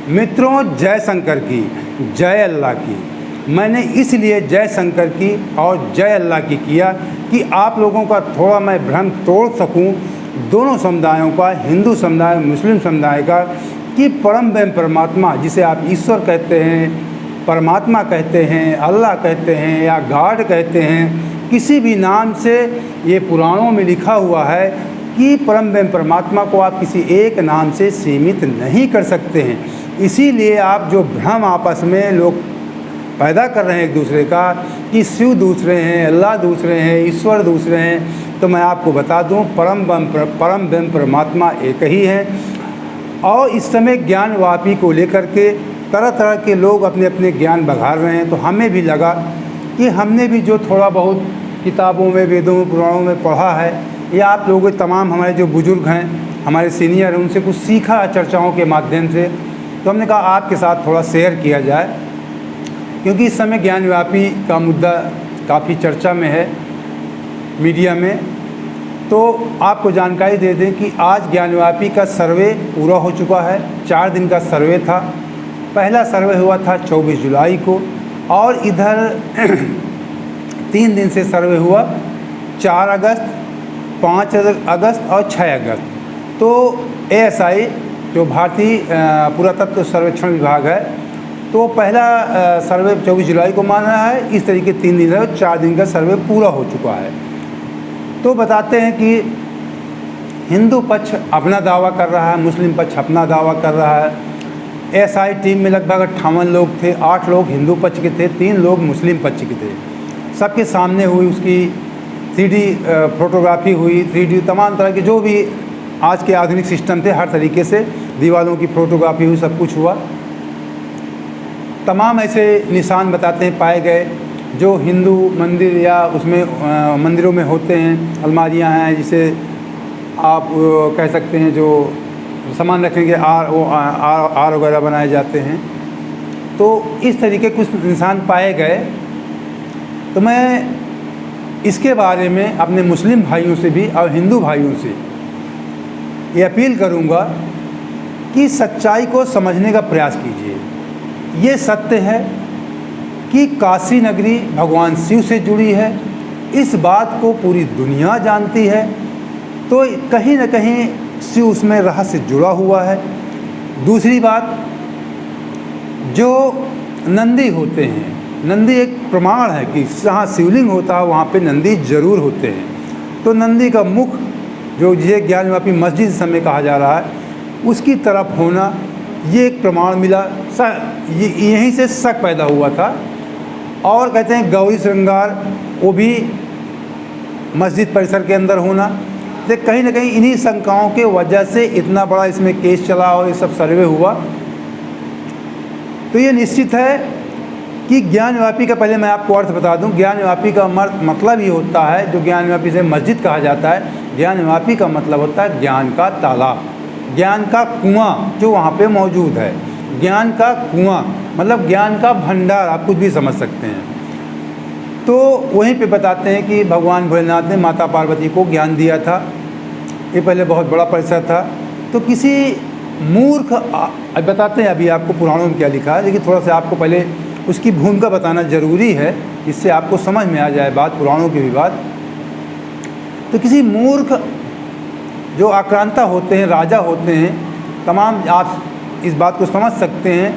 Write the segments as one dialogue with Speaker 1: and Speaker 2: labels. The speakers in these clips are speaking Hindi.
Speaker 1: मित्रों, जय शंकर की, जय अल्लाह की। मैंने इसलिए जय शंकर की और जय अल्लाह की किया कि आप लोगों का थोड़ा मैं भ्रम तोड़ सकूं, दोनों समुदायों का, हिंदू समुदाय, मुस्लिम समुदाय का, कि परम ब्रह्म परमात्मा, जिसे आप ईश्वर कहते हैं, परमात्मा कहते हैं, अल्लाह कहते हैं या गॉड कहते हैं, किसी भी नाम से ये पुराणों में लिखा हुआ है कि परम ब्रह्म परमात्मा को आप किसी एक नाम से सीमित नहीं कर सकते हैं। इसीलिए आप जो भ्रम आपस में लोग पैदा कर रहे हैं एक दूसरे का कि शिव दूसरे हैं, अल्लाह दूसरे हैं, ईश्वर दूसरे हैं, तो मैं आपको बता दूं परम ब्रह्म परमात्मा एक ही है। और इस समय ज्ञानवापी को लेकर के तरह तरह के लोग अपने अपने ज्ञान बघार रहे हैं। तो हमें भी लगा कि हमने भी जो थोड़ा बहुत किताबों में, वेदों में, पुराणों में पढ़ा है, या आप लोगों तमाम हमारे जो बुज़ुर्ग हैं, हमारे सीनियर हैं, उनसे कुछ सीखा चर्चाओं के माध्यम से, तो हमने कहा आपके साथ थोड़ा शेयर किया जाए। क्योंकि इस समय ज्ञानव्यापी का मुद्दा काफ़ी चर्चा में है मीडिया में। तो आपको जानकारी दे दें कि आज ज्ञानव्यापी का सर्वे पूरा हो चुका है। 4 दिन का सर्वे था। पहला सर्वे हुआ था 24 जुलाई को, और इधर 3 दिन से सर्वे हुआ, 4 अगस्त, 5 अगस्त और 6 अगस्त। तो ASI जो भारतीय पुरातत्व सर्वेक्षण विभाग है, तो पहला सर्वे 24 जुलाई को मान रहा है। इस तरीके 3 दिन है, 4 दिन का सर्वे पूरा हो चुका है। तो बताते हैं कि हिंदू पक्ष अपना दावा कर रहा है, मुस्लिम पक्ष अपना दावा कर रहा है। ASI टीम में लगभग 58 लोग थे, 8 लोग हिंदू पक्ष के थे, 3 लोग मुस्लिम पक्ष के थे। सबके सामने हुई उसकी 3D फोटोग्राफी हुई, 3D तमाम तरह के जो भी आज के आधुनिक सिस्टम थे, हर तरीके से दीवारों की फोटोग्राफी हुई, सब कुछ हुआ। तमाम ऐसे निशान बताते हैं पाए गए जो हिंदू मंदिर या उसमें मंदिरों में होते हैं। अलमारियां हैं, जिसे आप कह सकते हैं जो सामान रखने के आर वगैरह बनाए जाते हैं। तो इस तरीके कुछ निशान पाए गए। तो मैं इसके बारे में अपने मुस्लिम भाइयों से भी और हिंदू भाइयों से ये अपील करूंगा कि सच्चाई को समझने का प्रयास कीजिए। ये सत्य है कि काशी नगरी भगवान शिव से जुड़ी है, इस बात को पूरी दुनिया जानती है। तो कहीं न कहीं शिव उसमें रहस्य जुड़ा हुआ है। दूसरी बात, जो नंदी होते हैं, नंदी एक प्रमाण है कि जहाँ शिवलिंग होता है वहाँ पे नंदी जरूर होते हैं। तो नंदी का मुख, जो जिसे ज्ञानव्यापी मस्जिद समय कहा जा रहा है, उसकी तरफ होना, ये एक प्रमाण मिला। यहीं से शक पैदा हुआ था। और कहते हैं गौरी श्रृंगार, वो भी मस्जिद परिसर के अंदर होना। तो कहीं ना कहीं इन्हीं शंकाओं के वजह से इतना बड़ा इसमें केस चला और ये सब सर्वे हुआ। तो ये निश्चित है कि ज्ञानव्यापी का, पहले मैं आपको अर्थ बता दूं, ज्ञानव्यापी का मतलब ये होता है, जो ज्ञानव्यापी से मस्जिद कहा जाता है, ज्ञानव्यापी का मतलब होता है ज्ञान का तालाब, ज्ञान का कुआं जो वहाँ पे मौजूद है। ज्ञान का कुआं मतलब ज्ञान का भंडार, आप कुछ भी समझ सकते हैं। तो वहीं पे बताते हैं कि भगवान भोलेनाथ ने माता पार्वती को ज्ञान दिया था। ये पहले बहुत बड़ा परिसर था। तो किसी मूर्ख, बताते हैं अभी आपको पुराणों में क्या लिखा है, लेकिन थोड़ा सा आपको पहले उसकी भूमिका बताना ज़रूरी है, जिससे आपको समझ में आ जाए बात, पुराणों की भी बात। तो किसी मूर्ख जो आक्रांता होते हैं, राजा होते हैं, तमाम आप इस बात को समझ सकते हैं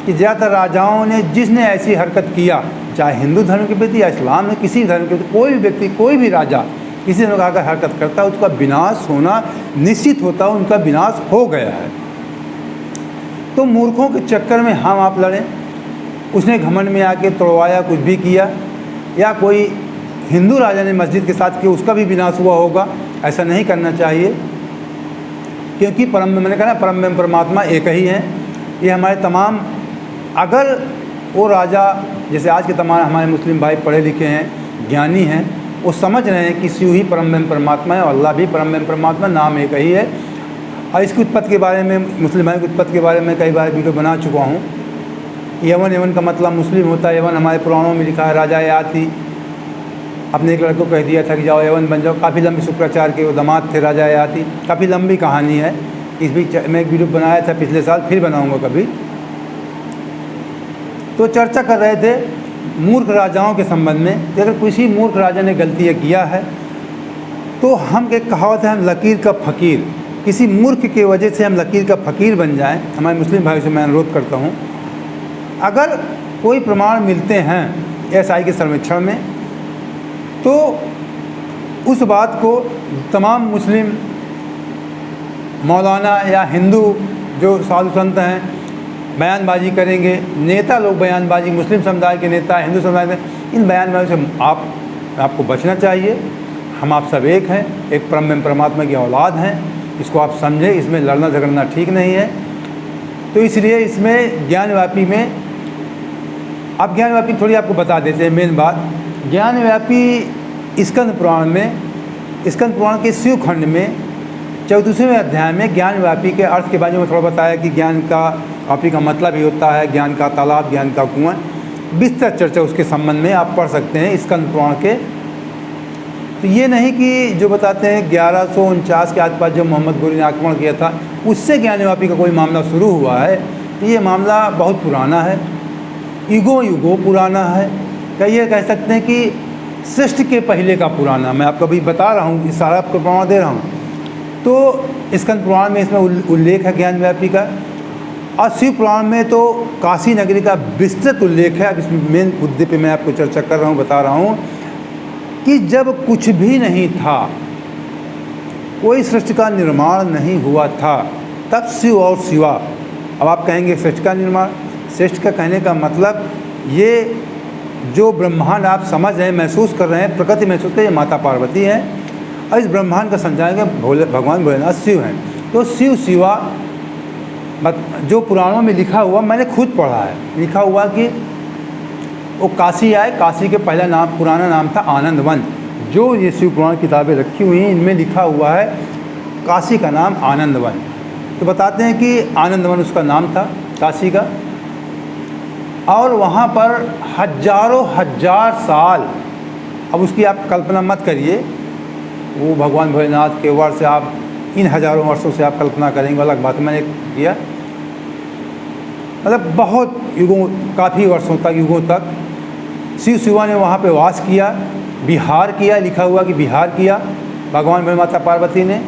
Speaker 1: कि ज़्यादातर राजाओं ने, जिसने ऐसी हरकत किया, चाहे हिंदू धर्म के प्रति या इस्लाम में किसी धर्म के प्रति, कोई भी व्यक्ति, कोई भी राजा किसी ने अगर हरकत करता है, उसका विनाश होना निश्चित होता है। उनका विनाश हो गया है। तो मूर्खों के चक्कर में हम आप लड़ें, उसने घमंड में आके तोड़वाया, कुछ भी किया, या कोई हिंदू राजा ने मस्जिद के साथ किया, उसका भी विनाश हुआ होगा। ऐसा नहीं करना चाहिए, क्योंकि मैंने कहा ना, परम ब्रह्म परमात्मा एक ही है। ये हमारे तमाम, अगर वो राजा, जैसे आज के तमाम हमारे मुस्लिम भाई पढ़े लिखे हैं, ज्ञानी हैं, वो समझ रहे हैं कि शिव ही परम ब्रह्म परमात्मा है और अल्लाह भी परम ब्रह्म परमात्मा, नाम एक ही है। और इसकी उत्पत्ति के बारे में, मुस्लिम भाई की उत्पत्ति के बारे में कई बार वीडियो बना चुका हूँ। यवन का मतलब मुस्लिम होता है। यवन हमारे पुराणों में लिखा है, राजा याति अपने एक लड़के को कह दिया था कि जाओ यवन बन जाओ। काफ़ी लंबी शुक्राचार्य के वो दामाद थे राजा याति। काफ़ी लंबी कहानी है। इस बीच मैं एक वीडियो बनाया था पिछले साल, फिर बनाऊंगा कभी। तो चर्चा कर रहे थे मूर्ख राजाओं के संबंध में कि अगर किसी मूर्ख राजा ने गलती किया है तो हम एक कहावत है, हम लकीर का फ़कीर, किसी मूर्ख की वजह से हम लकीर का फ़कीर बन जाएं। हमारे मुस्लिम भाइयों से मैं अनुरोध करता हूं, अगर कोई प्रमाण मिलते हैं एसआई के सर्वेक्षण में तो उस बात को तमाम मुस्लिम मौलाना या हिंदू जो साधु संत हैं बयानबाजी करेंगे, नेता लोग बयानबाजी, मुस्लिम समुदाय के नेता, हिंदू समुदाय के, इन बयानबाजी से आपको बचना चाहिए। हम आप सब एक हैं, एक परमात्मा की औलाद हैं, इसको आप समझें। इसमें लड़ना झगड़ना ठीक नहीं है। तो इसलिए इसमें ज्ञानव्यापी में, अब ज्ञानव्यापी थोड़ी आपको बता देते हैं मेन बात। ज्ञानव्यापी स्कंद पुराण में, स्कंद पुराण के शिव खंड में 14वें अध्याय में ज्ञानव्यापी के अर्थ के बारे में थोड़ा बताया कि ज्ञान का व्यापी का मतलब ही होता है ज्ञान का तालाब, ज्ञान का कुआं। विस्तृत चर्चा उसके संबंध में आप पढ़ सकते हैं स्कंद पुराण के। तो ये नहीं कि जो बताते हैं 1149 के आसपास जब मोहम्मद गोरी ने आक्रमण किया था उससे ज्ञानव्यापी का कोई मामला शुरू हुआ है। तो ये मामला बहुत पुराना है, युगों पुराना है। क्या ये कह सकते हैं कि सृष्टि के पहले का पुराना। मैं आपको अभी बता रहा हूँ, इस सारा आपको प्रमाण दे रहा हूँ। तो स्कंद पुराण में इसमें उल्लेख है ज्ञानव्यापी का, और शिव पुराण में तो काशी नगरी का विस्तृत उल्लेख है। अब इस मेन मुद्दे पे मैं आपको चर्चा कर रहा हूँ, बता रहा हूँ कि जब कुछ भी नहीं था, कोई सृष्टि का निर्माण नहीं हुआ था, तब शिव और शिवा। अब आप कहेंगे सृष्टि का निर्माण, सृष्टि का कहने का मतलब ये जो ब्रह्मांड आप समझ रहे हैं, महसूस कर रहे हैं, प्रकृति महसूस कर, ये माता पार्वती है और इस ब्रह्मांड का संचालक भगवान भोलेनाथ शिव हैं। तो शिव शिवा जो पुराणों में लिखा हुआ, मैंने खुद पढ़ा है, लिखा हुआ कि वो काशी आए, काशी के पहला नाम, पुराना नाम था आनंदवन। जो ये शिव पुराण किताबें रखी हुई हैं इनमें लिखा हुआ है काशी का नाम आनंदवन। तो बताते हैं कि आनंदवन उसका नाम था काशी का, और वहाँ पर हजारों हजार साल, अब उसकी आप कल्पना मत करिए, वो भगवान भोलेनाथ के वर्ष से आप इन हजारों वर्षों से आप कल्पना करेंगे, अलग बात मैंने किया, मतलब बहुत युगों, काफ़ी वर्षों तक, युगों तक शिव शिवा ने वहाँ पे वास किया, विहार किया, लिखा हुआ कि विहार किया भगवान भोले माता पार्वती ने।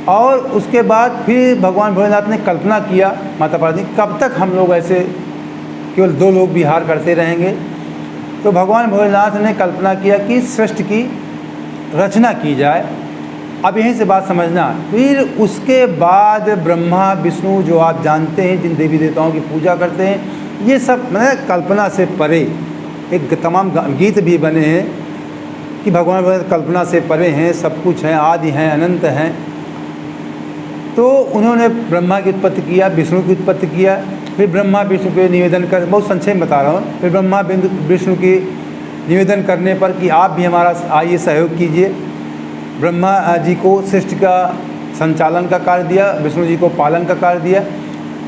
Speaker 1: और उसके बाद फिर भगवान भोलेनाथ ने कल्पना किया, माता पार्वती, कब तक हम लोग ऐसे केवल दो लोग विहार करते रहेंगे। तो भगवान भोलेनाथ ने कल्पना किया कि सृष्टि की रचना की जाए। अब यहीं से बात समझना। फिर उसके बाद ब्रह्मा विष्णु, जो आप जानते हैं, जिन देवी देवताओं की पूजा करते हैं, ये सब मतलब कल्पना से परे, एक तमाम गीत भी बने हैं कि भगवान कल्पना से परे हैं, सब कुछ हैं, आदि हैं, अनंत हैं। तो उन्होंने ब्रह्मा की उत्पत्ति किया, विष्णु की उत्पत्ति किया, फिर ब्रह्मा विष्णु के निवेदन कर, बहुत संक्षेप में बता रहा हूँ, फिर ब्रह्मा विष्णु की निवेदन करने पर कि आप भी हमारा आइए सहयोग कीजिए। ब्रह्मा जी को सृष्टि का संचालन का कार्य दिया, विष्णु जी को पालन का कार्य दिया।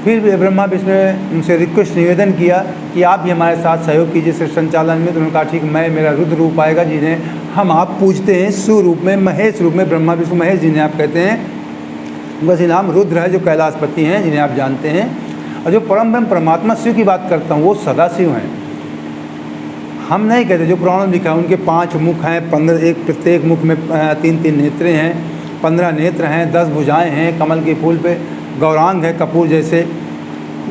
Speaker 1: फिर ब्रह्मा विष्णु ने उनसे रिक्वेस्ट निवेदन किया कि आप भी हमारे साथ सहयोग कीजिए सृष्टि संचालन में। तो उन्होंने कहा ठीक, मैं, मेरा रुद्र रूप आएगा, जिन्हें हम आप पूजते हैं शिव रूप में, महेश रूप में, ब्रह्मा विष्णु महेश जिन्हें आप कहते हैं, उनका नाम रुद्र है, जो कैलाशपति हैं, जिन्हें आप जानते हैं। और जो परम ब्रह्म परमात्मा शिव की बात करता हूँ, वो सदाशिव हैं। हम नहीं कहते, जो पुराणों में लिखा है, उनके 5 मुख हैं, 15, एक प्रत्येक मुख में 3-3 नेत्रें हैं, 15 नेत्र हैं, 10 भुजाएं हैं, कमल के फूल पे गौरांग है कपूर जैसे।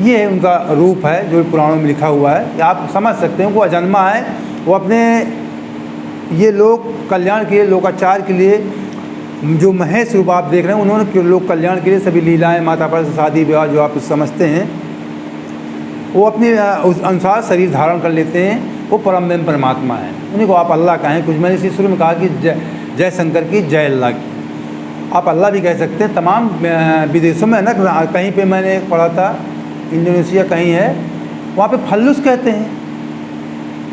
Speaker 1: ये उनका रूप है जो पुराणों में लिखा हुआ है। आप समझ सकते हैं वो अजन्मा है, वो अपने ये लोक कल्याण के लिए, लोकाचार के लिए, जो महेश रूप आप देख रहे हैं, उन्होंने लोक कल्याण के लिए सभी लीलाएँ, माता पर शादी विवाह जो आप समझते हैं, वो अपने उस अनुसार शरीर धारण कर लेते हैं। वो परम ब्रह्म परमात्मा है, उन्हीं को आप अल्लाह कहें। कुछ मैंने इसी शुरू में कहा कि जय शंकर की, जय अल्लाह की, आप अल्लाह भी कह सकते हैं। तमाम विदेशों में ना, कहीं पे मैंने पढ़ा था, इंडोनेशिया कहीं है, वहाँ पे फल्लुस कहते हैं,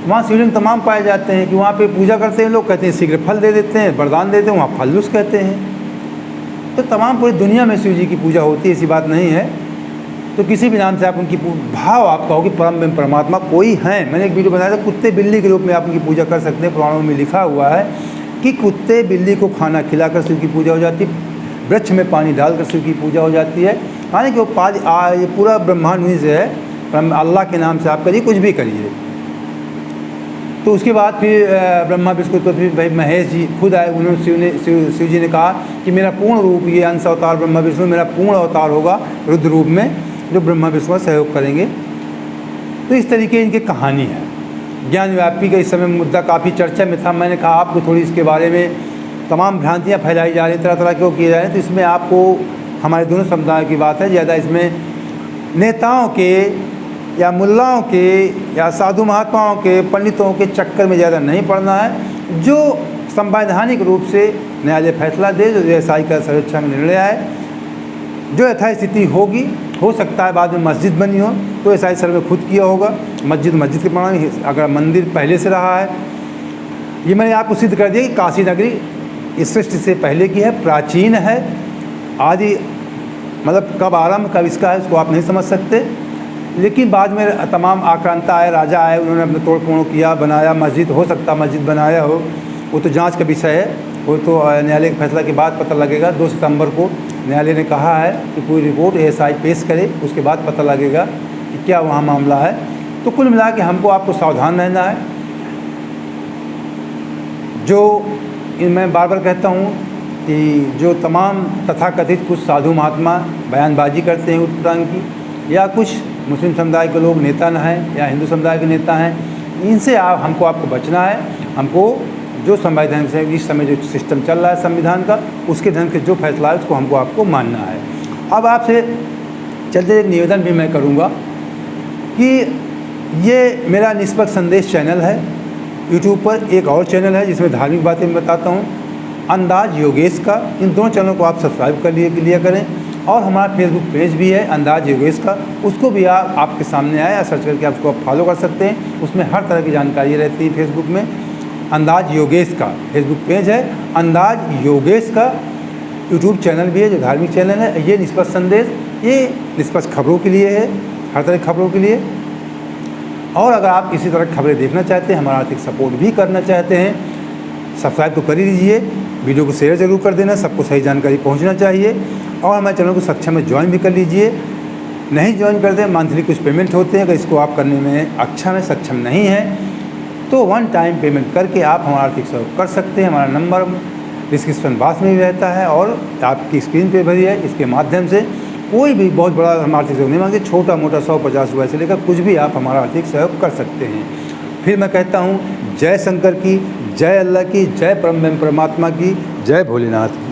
Speaker 1: वहाँ शिवलिंग तमाम पाए जाते हैं कि वहाँ पे पूजा करते हैं लोग, कहते हैं शीघ्र फल दे देते हैं, वरदान देते हैं, वहाँ फल्लुस कहते हैं। तो तमाम पूरी दुनिया में शिव जी की पूजा होती है, ऐसी बात नहीं है। तो किसी भी नाम से आप उनकी भाव आप कहो कि परम ब्रह्म परमात्मा कोई हैं। मैंने एक वीडियो बनाया था, कुत्ते बिल्ली के रूप में आप उनकी पूजा कर सकते हैं। पुराणों में लिखा हुआ है कि कुत्ते बिल्ली को खाना खिलाकर शिव की पूजा हो जाती है, वृक्ष में पानी डालकर शिव की पूजा हो जाती है। यानी कि वो ये पूरा ब्रह्मांड उन्हीं से है, अल्लाह के नाम से आप करिए, कुछ भी करिए। तो उसके बाद फिर ब्रह्मा विष्णु तो फिर भाई महेश जी खुद आए, उन्होंने शिव जी ने कहा कि मेरा पूर्ण रूप, ये अंश अवतार ब्रह्मा विष्णु मेरा पूर्ण अवतार होगा रुद्र रूप में, जो ब्रह्मा विष्णु का सहयोग करेंगे। तो इस तरीके इनकी कहानी है। ज्ञानव्यापी का इस समय मुद्दा काफ़ी चर्चा में था। मैंने कहा आपको थोड़ी इसके बारे में तमाम भ्रांतियाँ फैलाई जा रही, तरह तरह के वो किए जा रहे हैं, तो इसमें आपको हमारे दोनों समुदाय की बात है, ज़्यादा इसमें नेताओं के या मुल्लाओं के या साधु महात्माओं के, पंडितों के चक्कर में ज़्यादा नहीं पड़ना है। जो संवैधानिक रूप से न्यायालय फैसला दे, जो एसआई का सर्वेक्षण में निर्णय आए, जो यथास्थिति होगी, हो सकता है बाद में मस्जिद बनी हो तो एसआई सर्वे खुद किया होगा, मस्जिद के प्रमाण, अगर मंदिर पहले से रहा है। ये मैंने आपको सिद्ध कर दिया कि काशी नगरी इस सृष्टि से पहले की है, प्राचीन है, आदि मतलब कब आरंभ कब इसका है उसको आप नहीं समझ सकते। लेकिन बाद में तमाम आक्रांता आए, राजा आए, उन्होंने अपने तोड़ फोड़ किया, बनाया मस्जिद, हो सकता मस्जिद बनाया हो, वो तो जांच का विषय है, वो तो न्यायालय के फैसला के बाद पता लगेगा। 2 सितंबर को न्यायालय ने कहा है कि पूरी रिपोर्ट एएसआई पेश करे, उसके बाद पता लगेगा कि क्या वहाँ मामला है। तो कुल मिला के हमको आपको सावधान रहना है। जो मैं बार बार कहता हूँ कि जो तमाम तथाकथित कुछ साधु महात्मा बयानबाजी करते हैं उत्तरांग की, या कुछ मुस्लिम समुदाय के लोग नेता न हैं या हिंदू समुदाय के नेता हैं, इनसे आपको बचना है। हमको जो संवैधानिक से इस समय जो सिस्टम चल रहा है संविधान का, उसके ढंग से जो फैसला है उसको हमको आपको मानना है। अब आपसे चलते एक निवेदन भी मैं करूँगा कि ये मेरा निष्पक्ष संदेश चैनल है, यूट्यूब पर एक और चैनल है जिसमें धार्मिक बातें मैं बताता हूँ, अंदाज योगेश का। इन दोनों चैनलों को आप सब्सक्राइब कर लिया करें। और हमारा फेसबुक पेज भी है अंदाज योगेश का, उसको भी आपके सामने आया, सर्च करके आप उसको फॉलो कर सकते हैं। उसमें हर तरह की जानकारी रहती है। फेसबुक में अंदाज योगेश का फेसबुक पेज है, अंदाज योगेश का यूट्यूब चैनल भी है जो धार्मिक चैनल है। ये निष्पक्ष संदेश, ये निष्पक्ष खबरों के लिए है, हर तरह की खबरों के लिए। और अगर आप इसी तरह की खबरें देखना चाहते हैं, हमारा आर्थिक सपोर्ट भी करना चाहते हैं, सब्सक्राइब तो कर ही लीजिए, वीडियो को शेयर ज़रूर कर देना, सबको सही जानकारी पहुंचना चाहिए। और हमारे चैनल को सक्षम में ज्वाइन भी कर लीजिए। नहीं ज्वाइन कर दें, मंथली कुछ पेमेंट होते हैं, अगर इसको आप करने में सक्षम नहीं है तो 1 टाइम पेमेंट करके आप हमारा आर्थिक सहयोग कर सकते हैं। हमारा नंबर डिस्क्रिप्शन बॉक्स में भी रहता है और आपकी स्क्रीन पे भी है। इसके माध्यम से कोई भी बहुत बड़ा हम आर्थिक सहयोग नहीं मांगते, छोटा मोटा 100-50 रुपये से लेकर कुछ भी आप हमारा आर्थिक सहयोग कर सकते हैं। फिर मैं कहता हूँ जय शंकर की, जय अल्लाह की, जय परमात्मा की, जय भोलेनाथ की।